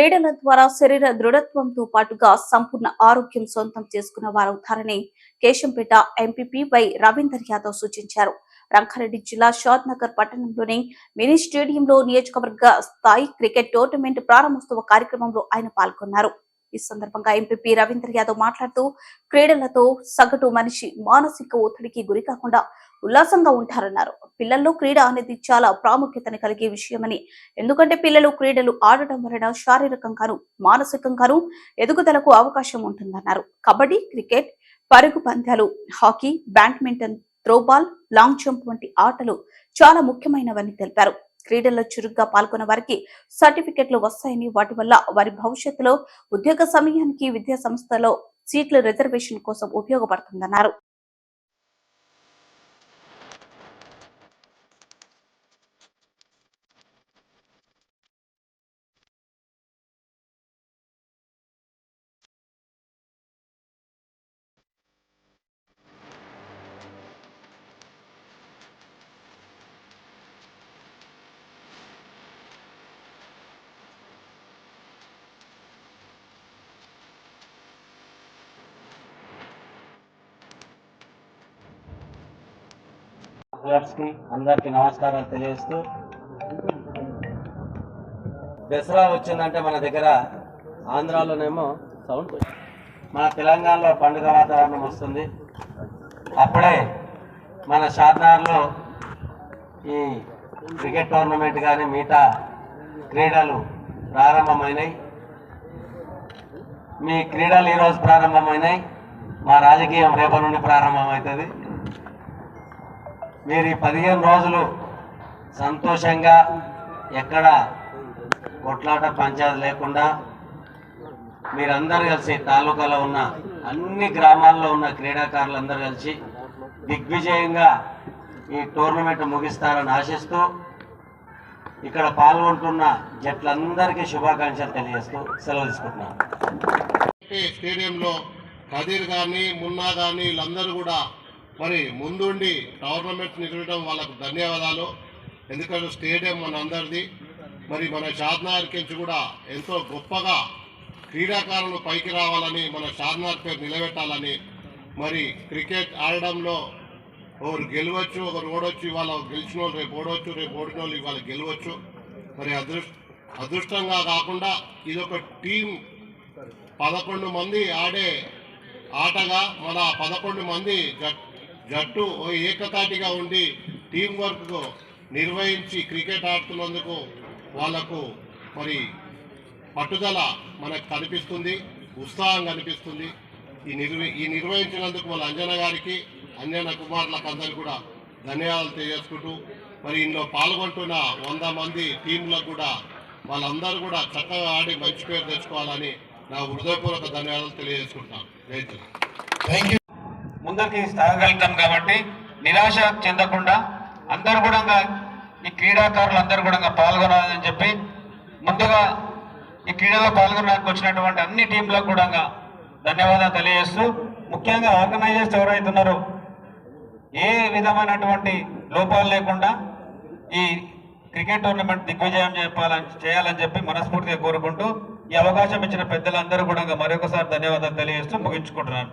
క్రీడల ద్వారా శరీర దృఢత్వంతో పాటుగా సంపూర్ణ ఆరోగ్యం సొంతం చేసుకున్న వారవుతారని కేశంపేట ఎంపీపీ వై రవీందర్ యాదవ్ సూచించారు. రంగారెడ్డి జిల్లా షాద్ నగర్ పట్టణంలోని మినీ స్టేడియంలో నియోజకవర్గ స్థాయి క్రికెట్ టోర్నమెంట్ ప్రారంభోత్సవ కార్యక్రమంలో ఆయన పాల్గొన్నారు. ఈ సందర్భంగా ఎంపీపీ రవీందర్ యాదవ్ మాట్లాడుతూ క్రీడలతో సగటు మనిషి మానసిక ఒత్తిడికి గురి కాకుండా ఉల్లాసంగా ఉంటారన్నారు. పిల్లల్లో క్రీడ అనేది చాలా ప్రాముఖ్యతను కలిగే విషయమని, ఎందుకంటే పిల్లలు క్రీడలు ఆడటం వలన శారీరకంగాను మానసికంగాను ఎదుగుదలకు అవకాశం ఉంటుందన్నారు. కబడ్డీ, క్రికెట్, పరుగు పందాలు, hockey, badminton, throwball, long jump వంటి ఆటలు చాలా ముఖ్యమైనవని తెలిపారు. క్రీడల్లో చురుగ్గా పాల్గొన్న వారికి సర్టిఫికెట్లు వస్తాయని, వాటి వల్ల వారి భవిష్యత్తులో ఉద్యోగ సమయానికి విద్యా సంస్థలో సీట్ల రిజర్వేషన్ కోసం ఉపయోగపడుతుందన్నారు. అందరికి నమస్కారాలు తెలియజేస్తూ, దసరా వచ్చిందంటే మన దగ్గర ఆంధ్రాలోనేమో సౌండ్, మన తెలంగాణలో పండుగ వాతావరణం వస్తుంది. అప్పుడే మన షాద్నగర్లో ఈ క్రికెట్ టోర్నమెంట్ కానీ మిగతా క్రీడలు ప్రారంభమైనాయి. మీ క్రీడలు ఈరోజు ప్రారంభమైనాయి, మా రాజకీయం రేపటి నుండి ప్రారంభమవుతుంది. మీరు ఈ 15 రోజులు సంతోషంగా, ఎక్కడ కొట్లాట పంచాయతీ లేకుండా మీరందరూ కలిసి తాలూకాలో ఉన్న అన్ని గ్రామాల్లో ఉన్న క్రీడాకారులందరూ కలిసి దిగ్విజయంగా ఈ టోర్నమెంట్ ముగిస్తారని ఆశిస్తూ, ఇక్కడ పాల్గొంటున్న జట్లందరికీ శుభాకాంక్షలు తెలియజేస్తూ సెలవు తీసుకుంటున్నాను. స్టేడియంలో కదీర్ కానీ మున్నా కానీ వీళ్ళందరూ కూడా మరి ముందుండి టోర్నమెంట్ నిర్వహించడం వాళ్ళకు ధన్యవాదాలు. ఎందుకంటే స్టేడియం మన అందరిది. మరి మన షాద్నగర్ నుంచి కూడా ఎంతో గొప్పగా క్రీడాకారులు పైకి రావాలని, మన షాద్నగర్ పేరు నిలబెట్టాలని, మరి క్రికెట్ ఆడడంలో ఒకరు గెలవచ్చు, ఒకరు ఓడవచ్చు. ఇవాళ గెలిచిన వాళ్ళు రేపు ఓడవచ్చు, రేపు ఓడిన వాళ్ళు ఇవాళ గెలవచ్చు. మరి అదృష్టంగా కాకుండా ఇదొక టీం, 11 మంది ఆడే ఆటగా మన 11 మంది జట్టు ఏకతాటిగా ఉండి టీం వర్క్ నిర్వహించి క్రికెట్ ఆడుతున్నందుకు వాళ్లకు మరి పట్టుదల మనకు కనిపిస్తుంది, ఉత్సాహం కనిపిస్తుంది. ఈ నిర్వహించినందుకు వాళ్ళ అంజన గారికి, అంజన కుమారులకు అందరికీ కూడా ధన్యవాదాలు తెలియజేసుకుంటూ, మరి ఇందులో పాల్గొంటున్న 100 మంది టీంలకు కూడా వాళ్ళందరూ కూడా చక్కగా ఆడి మంచి పేరు తెచ్చుకోవాలని నా హృదయపూర్వక ధన్యవాదాలు తెలియజేసుకుంటాను. Thank you. ముందరికి సాగగలుగుతాం కాబట్టి నిరాశ చెందకుండా అందరూ కూడా ఈ క్రీడాకారులు అందరూ కూడా పాల్గొనాలని చెప్పి, ముందుగా ఈ క్రీడలో పాల్గొనడానికి వచ్చినటువంటి అన్ని టీంలకు కూడా ధన్యవాదాలు తెలియజేస్తూ, ముఖ్యంగా ఆర్గనైజర్స్ ఎవరైతే ఉన్నారో ఏ విధమైనటువంటి లోపాలు లేకుండా ఈ క్రికెట్ టోర్నమెంట్ దిగ్విజయం చేయాలని చెప్పి మనస్ఫూర్తిగా కోరుకుంటూ, ఈ అవకాశం ఇచ్చిన పెద్దలందరూ కూడా మరొకసారి ధన్యవాదాలు తెలియజేస్తూ ముగించుకుంటున్నాను.